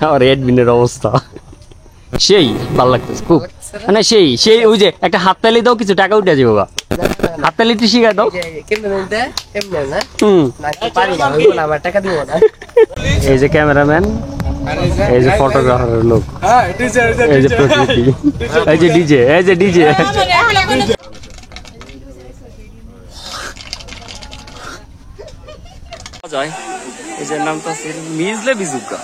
আমার এডমিনের অবস্থা সেই ভালো লাগতেছে খুব, মানে সেই সেই ওই যে একটা হাততালি দাও, কিছু টাকা উঠে যাবে। হাততালিটি শিখা দাও। এই যে ক্যামেরাম্যান, এই যে ফটোগ্রাফারের লোক, এই যে প্রকৃতি, এই যে ডিজে, এই যে ডিজে। এই যে নামটা মিজলে বিজুকা।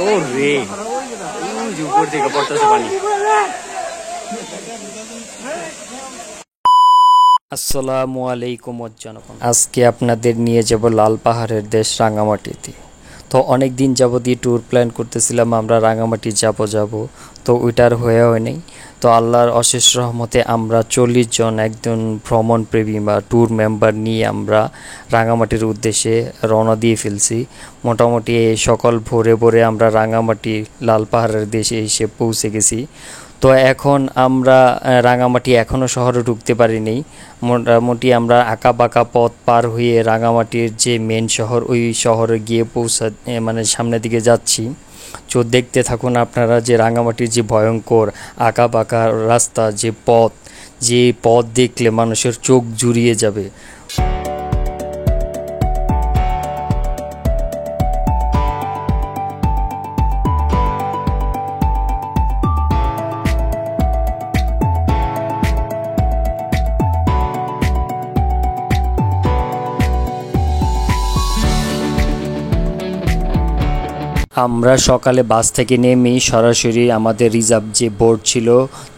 ও রে, উপর থেকে পড়তেছে পানি। আসসালামু আলাইকুম জনগণ, আজকে আপনাদের নিয়ে যাব লাল পাহাড়ের দেশ রাঙামাটিতে। তো অনেক দিন যাবতীয় ট্যুর প্ল্যান করতেছিলাম আমরা রাঙামাটি যাব, তো ওইটার হয়ে হয়নি। তো আল্লাহর অশেষ রহমতে আমরা 40 জন একজন ভ্রমণ প্রেমী বা ট্যুর মেম্বার নিয়ে আমরা রাঙামাটির উদ্দেশ্যে রওনা দিয়ে ফেলছি। মোটামুটি সকাল ভোরে ভোরে আমরা রাঙামাটি লাল পাহাড়ের দেশে এসে পৌঁছে গেছি। তো এখন আমরা রাঙামাটি এখনও শহরে ঢুকতে পারিনি। মোটামুটি আমরা আঁকা বাঁকা পথ পার হয়ে রাঙামাটির যে মেন শহর, ওই শহরে গিয়ে মানে সামনের দিকে যাচ্ছি। তো দেখতে থাকুন আপনারা যে রাঙামাটির যে ভয়ঙ্কর আঁকা বাঁকা রাস্তা, যে পথ দেখলে মানুষের চোখ জুড়িয়ে যাবে। আমরা সকালে বাস থেকে নেমেই সরাসরি আমাদের রিজার্ভ যে বোট ছিল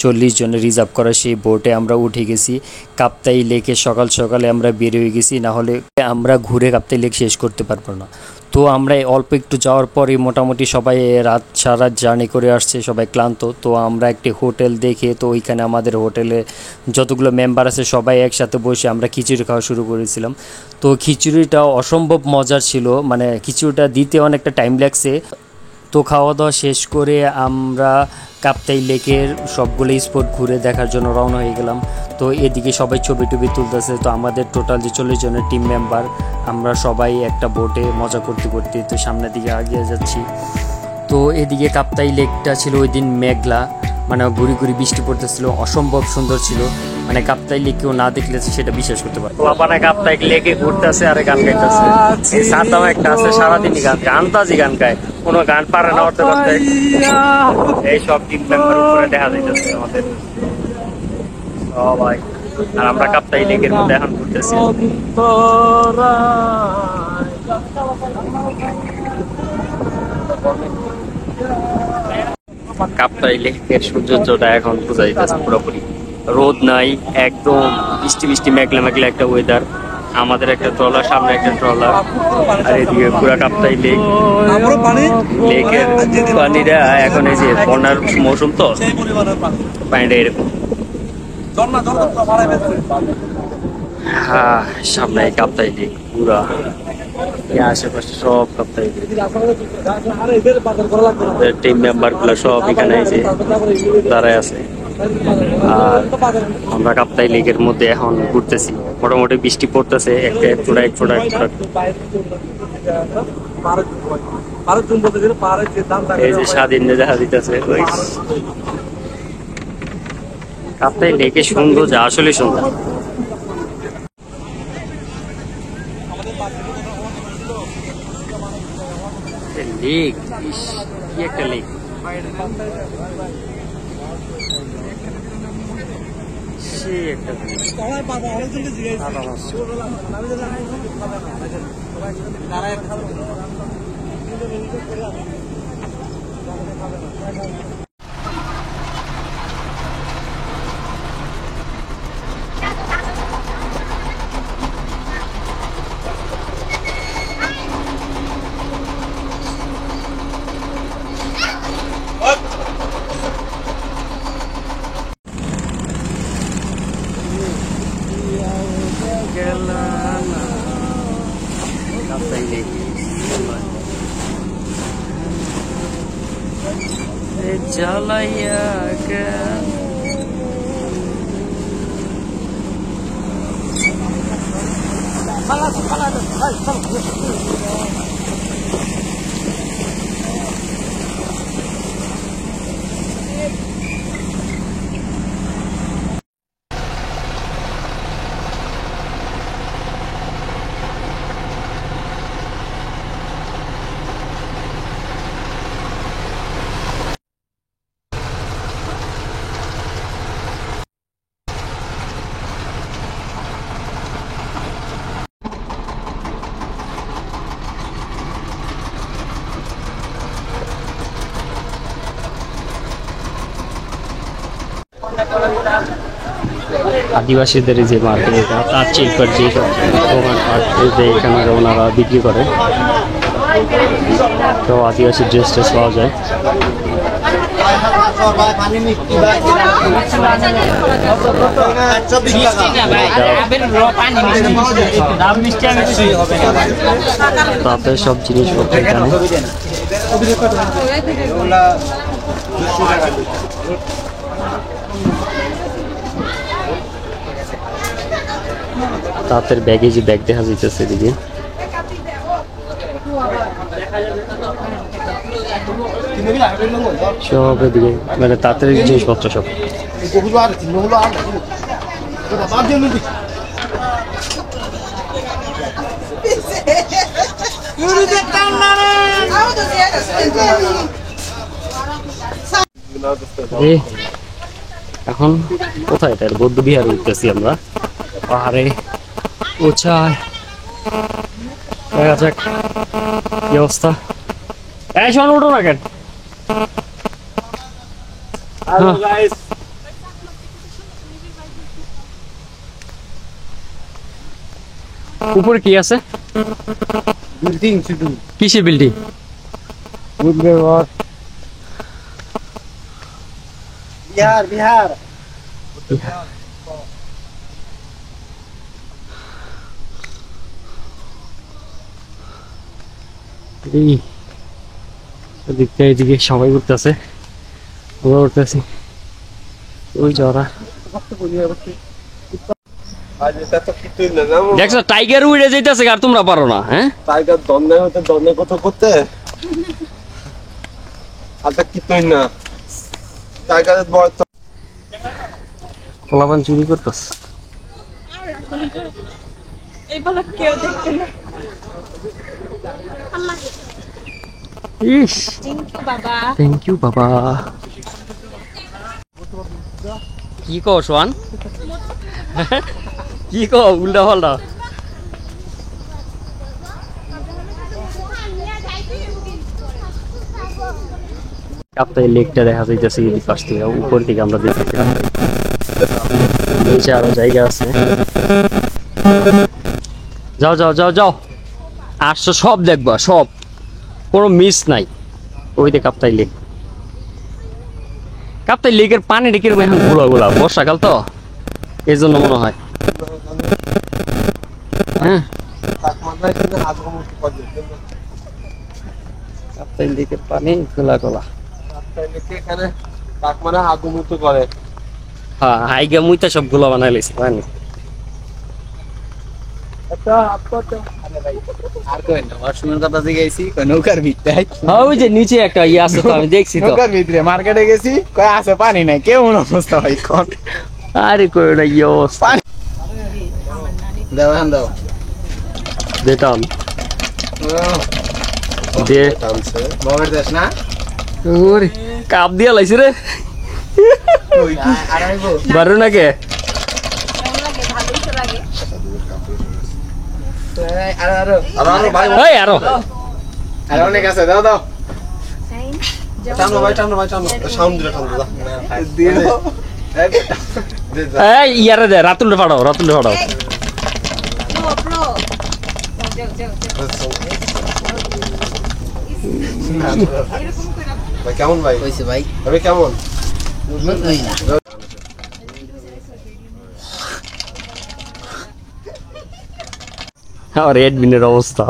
40 জনের রিজার্ভ করা, সেই বোটে আমরা উঠে গেছি। কাপ্তাই লেকে সকাল সকালে আমরা বের হয়ে গেছি, না হলে আমরা ঘুরে কাপ্তাই লেক শেষ করতে পারবো না। তো আমরা অল্প একটু যাওয়ার পরে মোটামুটি সবাই সারা জার্নি করে আসছে, সবাই ক্লান্ত। তো আমরা একটি হোটেল দেখে, তো ওইখানে আমাদের হোটেলে যতগুলো মেম্বার আছে সবাই একসাথে বসে আমরা খিচুড়ি খাওয়া শুরু করেছিলাম। তো খিচুড়িটা অসম্ভব মজার ছিল, মানে খিচুড়িটা দিতে অনেকটা টাইম লাগছে। তো খাওয়া দাওয়া শেষ করে আমরা কাপ্তাই লেকের সবগুলো স্পট ঘুরে দেখার জন্য রওনা হয়ে গেলাম। তো এদিকে সবাই ছবি টবি তুলতেছে। তো আমাদের টোটাল যে 40 জনের টিম মেম্বার, আমরা সবাই একটা বোটে মজা করতে করতে তো সামনের দিকে এগিয়ে যাচ্ছি। তো এদিকে কাপ্তাই লেকটা ছিল ওই দিন মেঘলা, মানে ঘুরি ঘুরি বৃষ্টি পড়তেছিল, অসম্ভব সুন্দর ছিল। মানে কাপ্তাই লেক কেউ না দেখলে সেটা বিশ্বাস করতে পারে। কাপ্তাই লেকে ঘুরতেছে আর গান গাইতেছে। এই সাদাও একটা আছে, সারাদিনই গানতাজি গান গায়, কোনো গান পারে না করতে করতে। এই সব টিম মেম্বার উপরে দেখা যাইতেছে আমাদের সবাই। আর আমরা কাপ্তাই লেকের মধ্যে এখন ঘুরতেছি। কাপ্তাই লেকের সৌন্দর্যটা এখন বোঝা যাইতেছে পুরোপুরি। রোদ নাই, একদম বৃষ্টি বৃষ্টি মেঘলা মেঘলা একটা ওয়েদার। আমাদের একটা ট্রলার, সামনে একটা ট্রলার, আর এদিকে পুরো কাপ্তাই লেক। লেকের পানিটা এখন এই যে বন্যার মৌসুম, তো পানিটা এরকম। হ্যাঁ, সামনে কাপ্তাই লেক পুরা, আশেপাশে সব কাপ্তাই লেক। টিম মেম্বার গুলো সব এখানে এসে দাঁড়ায় আছে। আর আমরা কাপ্তাই লেকের মধ্যে এখন ঘুরতেছি। মোটামুটি বৃষ্টি পড়তেছে, এক ফোঁটা। এই যে স্বাধীন দেখা দিতেছে। কাপ্তাই লেকের সৌন্দর্য আসলে সুন্দর। লেক, কি একটা লেক! গেলা না কাপ্তাই লেক জ্বালাইয়া গেল আদিবাসীদের যে মার্কেট তার চিল্পার যে এখানে ওনারা বিক্রি করে তো আদিবাসী ড্রেস ট্রেস পাওয়া যায় তাতে সব জিনিসপত্র এখানে তাঁতের ব্যাগে যে ব্যাগ দেখা যাইতেছে এদিকে সব এদিকে মানে তাঁতের জিনিসপত্র সব এখন কোথায় তার বৌদ্ধ বিহার উঠতেছি আমরা পাহাড়ে উঁচায় দেখা যাক কি অবস্থা এই শোন উঠো না কেন উপরে কি আছে বিল্ডিং শুধু কিসের বিল্ডিং বিহার বিহার এদিকে সবাই উঠতেছে ওরা উঠতেছি ওই যাওয়া দেখছো টাইগার উড়ে যাইতেছে আর তোমরা পারো না হ্যাঁ টাইগার দন্নে হতে দন্নে কত করতে আচ্ছা কিছুই না টাইগারের বড় কলাপান চুরি করতেছ এইগুলো কেউ দেখতে না ইস থ্যাংক ইউ বাবা কি কো সোয়ান কি কো উল্টা পাল্টা কাপ্তাই লেকটা দেখা যাইতেছে এই পাশ থেকে উপর থেকে আমরা দেখতে নিচে আরো জায়গা আছে যাও যাও যাও যাও আসছো সব দেখবা সব কোনো মিস নাই ওই যে কাপ্তাই লেক কাপ্তাই লেকের পানি ডেকে এখন গোলা গোলা বর্ষাকাল তো এই জন্য মনে হয় হ্যাঁ কাপ্তাই লেকের পানি গোলা গোলা হ্যাঁ হাইগা মুইতা সব গোলা বানাই লাইছে পানি ওই যে নিচে একটা ইয়ে আছে তো আমি দেখছি তো মার্কেটে গেছি কয় আছে পানি নাই কেমন অবস্থা ভাই কোন আরে কই না ইয়ে অবস্থা দাও দাও দেতাম দে টানছে বাবার দেশ না ওরে কাপ দিয়া লাইছে রে বারো না কে অনেক আছে দাও দাও টানো ভাই টানো ভাই টানো সাউন্ড দিলে টানো এই ইয়ারে দে রাতুল ফাড়াও ভাই কেমন ভাই হইছে ভাই আমি কেমন বুঝলই না আমার এডমিনের অবস্থা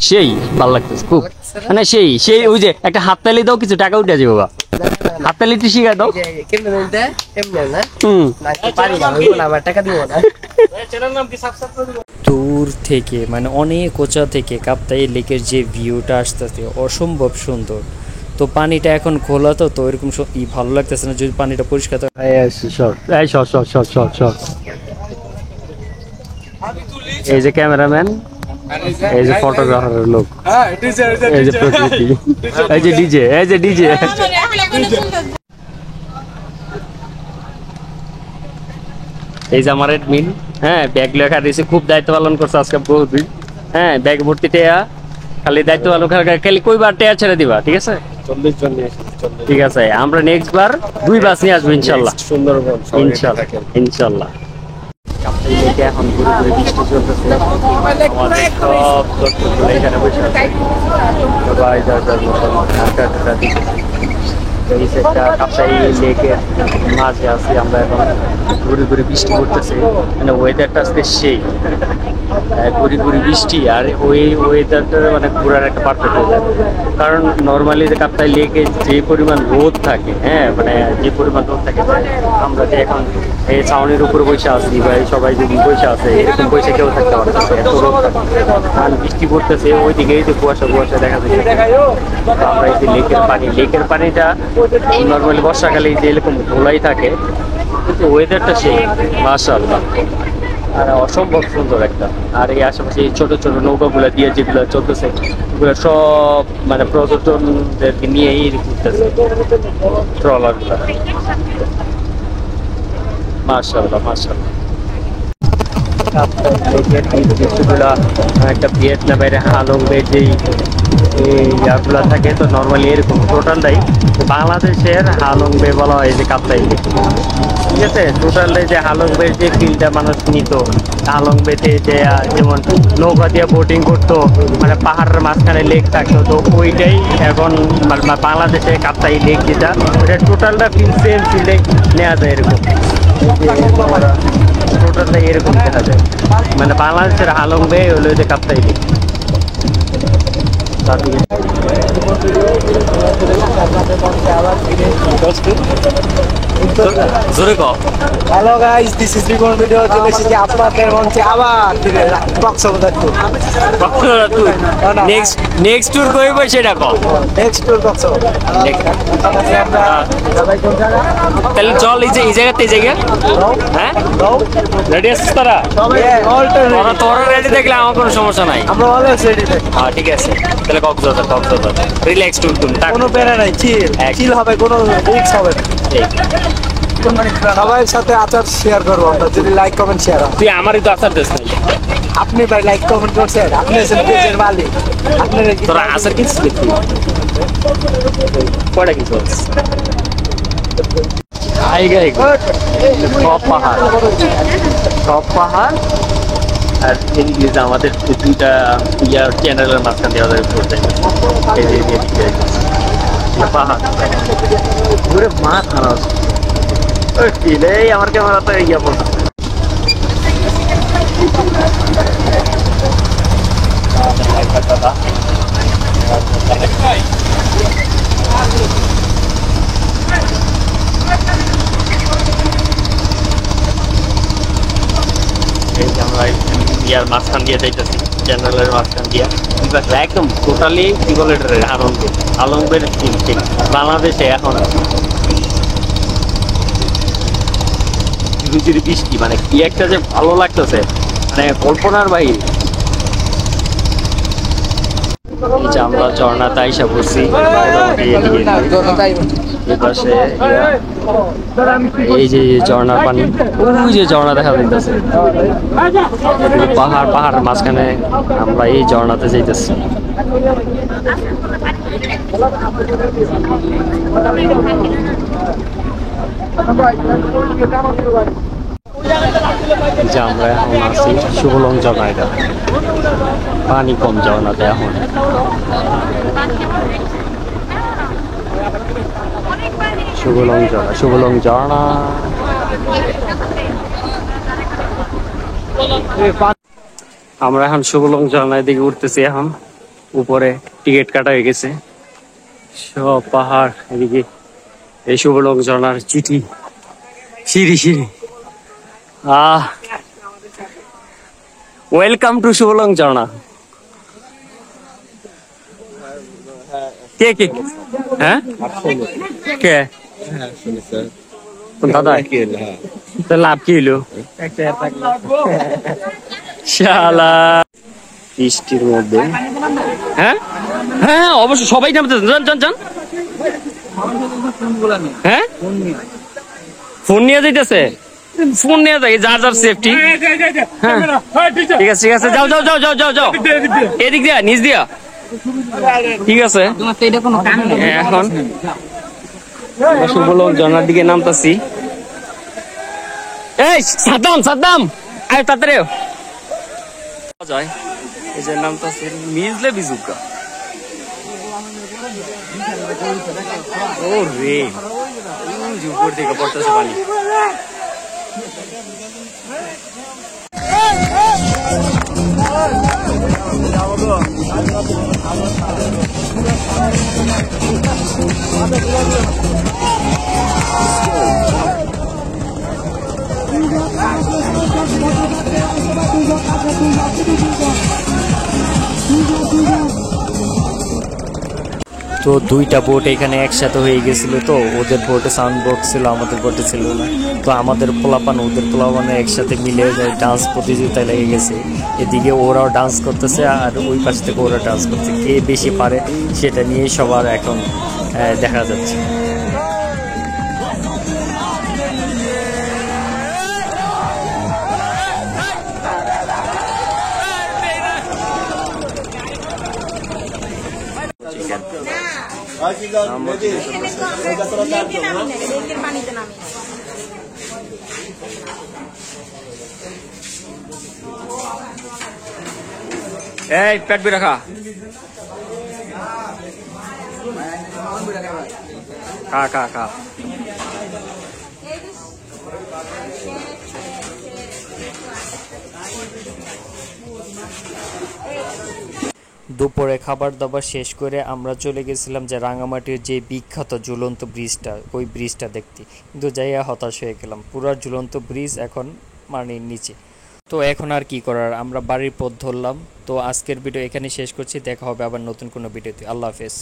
সেই ভালো লাগতেছে খুব, মানে সেই সেই ওই যে একটা হাততালি দাও, কিছু টাকা উঠে যাবে বাবা, হাততালিটি শিখা দাও। দূর থেকে মানে অনেক উঁচা থেকে কাপ্তাই লেকের যে ভিউটা আসতেছে অসম্ভব সুন্দর। তো পানিটা এখন খোলা, তো তো এরকম ভালো লাগতেছে না যদি পানিটা পরিষ্কার থাকে। এই যে ক্যামেরাম্যান, এই যে ফটোগ্রাফারের লোক, এই যে প্রকৃতি, এই যে ডিজে, এই যে ডিজে। এই যে আমার এডমিন, হ্যাঁ ব্যাগ লেখা দিয়েছে, খুব দায়িত্ব পালন করছে আজকে বহুদিন। হ্যাঁ ব্যাগ ভর্তি টেয়া, খালি দায়িত্ব পালন করে, খালি কইবার টেয়া ছেড়ে দিবা, ঠিক আছে? 40 জন নিয়ে এসেছি, 40 ঠিক আছে, আমরা নেক্সট বার 2 বাস নিয়ে আসবো ইনশাল্লাহ, সুন্দরবন ইনশাল্লাহ ইনশাল্লাহ। কাপ্তাই লেকে এখন ঘুরে ঘুরে বৃষ্টি চলতেছে, আমাদের সব দর্শকগুলো এখানে বসে আছে, সবাই যার যার মতন আড্ডা টাড্ডা দিতেছে। এই সেটটা কাপ্তাই লেকের মাঝে আছি আমরা এখন, ঘুরে ঘুরে বৃষ্টি পড়তেছে, মানে ওয়েদারটা আজকে সেই ঘুরি ঘুরি বৃষ্টি, আর ওই ওয়েদারটা মানে ঘোরার একটা পারফেক্ট ওয়েদার। কারণ নর্মালি যে কাপ্তাই লেকে যে পরিমাণ রোদ থাকে, হ্যাঁ মানে যে পরিমাণ রোদ থাকে, আমরা যে এখন এই ছাউনির উপরে বসে আছি বা এই সবাই যদি বসে আছে, এরকম বসে কেউ থাকতে পারছে না, এত রোদ থাকে। আর বৃষ্টি পড়তেছে, ওইদিকে এই যে কুয়াশা কুয়াশা দেখা যাচ্ছে। তো আমরা এই যে লেকের পানিটা নর্মালি বর্ষাকালে যে এরকম ধোলাই থাকে, কিন্তু ওয়েদারটা সেই মাশাআল্লাহ, আর অসম্ভব সুন্দর একটা। আর এই আশেপাশে এই ছোট ছোট নৌকাগুলো দিয়ে যেগুলো চলতেছে, ওগুলো সব মানে পর্যটনদেরকে নিয়েই ঘুরতেছে, ট্রলারগুলো। মাশাআল্লাহ মাশাআল্লাহ। কিছুগুলা একটা ভিয়েতনামের হালং বে যেই ইয়াগুলা থাকে, তো নর্মালি এরকম টোটালটাই বাংলাদেশের হালং বে বলা হয় যে কাপ্তাই লেক, ঠিক আছে? টোটালটাই যে হালং বে যে ফিল্ডটা মানুষ নিত, হালং বেতে যে যেমন নৌকা দিয়ে বোটিং করতো, মানে পাহাড়ের মাঝখানে লেক থাকতো, তো ওইটাই এখন বাংলাদেশে কাপ্তাই লেক যেটা, ওটা টোটালটা সেম ফিল্ডে নেওয়া যায় এরকম, টোটালটা এরকম দেখা যায়। মানে বাংলাদেশের হালং বে হলো যে কাপ্তাই লেক। জোরে কও। Hello guys, this is Ripon video, চলে এসেছি আপনাদের মঞ্চে আবার ফিরে কক্সবাজার ট্যুর। নেক্সট ট্যুর কইব সেটা কও। Next tour Cox's Bazar. সবাই কোন জায়গা? তাহলে চল এই জায়গাতে, এই জায়গা, হ্যাঁ রেডি আছিস তোরা? তোরা রেডি থাকলে আমার কোনো সমস্যা নাই, আমরা অলওয়েজ রেডি থাকি, হ্যাঁ ঠিক আছে। তাহলে কক্সবাজার রিল্যাক্স ট্যুর তুমি কোনো প্যারা নাই, চিল হবে, কোনো রিস্ক হবে না। সবার সাথে আচার শেয়ার করবো আমরা, যদি লাইক কমেন্ট শেয়ার হয়। তুই আমারই তো আসার দেশ নাই, আপনি ভাই লাইক কমেন্ট করছেন, আপনি আছেন পেজের মালিক, আপনার তোরা আসার কিছু দেখি কয়টা কিছু সব পাহাড় আর ইংলিশ আমাদের দুইটা ইয়ার চ্যানেলের মাঝখান দিয়ে আমাদের পড়তে এই যে পাহাড় ঘুরে মাছ আনা আমার ক্যামেরাতে ইয়া পড়ছে। আমরা ইয়ার মাঝখান দিয়ে যাইতেছি, চ্যানেলের মাঝখান দিয়ে একদম টোটালি কি বলে আলমবের ঠিক বাংলাদেশে এখন ঝিরিঝিরি বৃষ্টি, মানে কি একটা যে ভালো লাগতেছে, মানে কল্পনার বাইরে। এই যে আমরা ঝর্ণাতে আইসা পড়ছি, এপাশে এই যে ঝর্ণার পানি, ওই যে ঝর্ণা দেখা যাইতেছে, পাহাড়ের মাঝখানে আমরা এই ঝর্ণাতে যাইতেছি। যে আমরা এখন আছি শুভলং ঝর্ণা, এটা পানি কম ঝর্ণাতে এখন। শুভলং ঝর্ণা আমরা এখন শুভলং ঝর্ণার দিকে উঠতেছি। এখন উপরে টিকিট কাটা হয়ে গেছে, সব পাহাড় এদিকে। এই শুভলং ঝর্ণার চিঠি, সিঁড়ি সিঁড়ি। ওয়েলকাম টু শুভলং ঝর্ণা। কে কে হ্যাঁ কে কোন দাদা? তো লাভ কি হইলো? শালা বৃষ্টির মধ্যে। হ্যাঁ হ্যাঁ অবশ্যই সবাই নামতে যান যান যান। হ্যাঁ ফোন নিয়ে যাইতেছে, ফোন নিয়ে যাই, যার যার সেফটি। হ্যাঁ ঠিক আছে ঠিক আছে, যাও যাও যাও যাও যাও যাও, এদিক দিয়া নিচ দিয়া। ঠিক আছে এখন আমরা শুভলং ঝর্ণার দিকে নামতাছি। এই সাদ্দাম সাদ্দাম আয় তাড়াতাড়ি যায়। এই যে নামতাছি মিজলে বিজুকা। ও রে উপর থেকে পড়তেছে পানি। তো দুইটা বোট এখানে একসাথে হয়ে গেছিল, তো ওদের বোটে সাউন্ড বক্স ছিল, আমাদের বোটে ছিল না। তো আমাদের পোলাপান ওদের পোলাপানে একসাথে মিলে ডান্স প্রতিযোগিতায় লেগে গেছে। এদিকে ওরাও ডান্স করতেছে আর ওই পাশ থেকে ওরা ডান্স করছে। কে বেশি পারে সেটা নিয়ে সবার এখন দেখা যাচ্ছে। এই পেট বি রাখা, খা খা খা। দুপুরে খাবার দাবার শেষ করে আমরা চলে গেছিলাম যে রাঙামাটির যে বিখ্যাত ঝুলন্ত ব্রিজটা, ওই ব্রিজটা দেখতে। কিন্তু যাইয়া হতাশ হয়ে গেলাম, পুরো ঝুলন্ত ব্রিজ এখন মাটির নিচে। তো এখন আর কি করার, আমরা বাড়ির পথ ধরলাম। তো আজকের ভিডিও এখানে শেষ করছি, দেখা হবে আবার নতুন কোনো ভিডিওতে। আল্লাহ হাফেজ।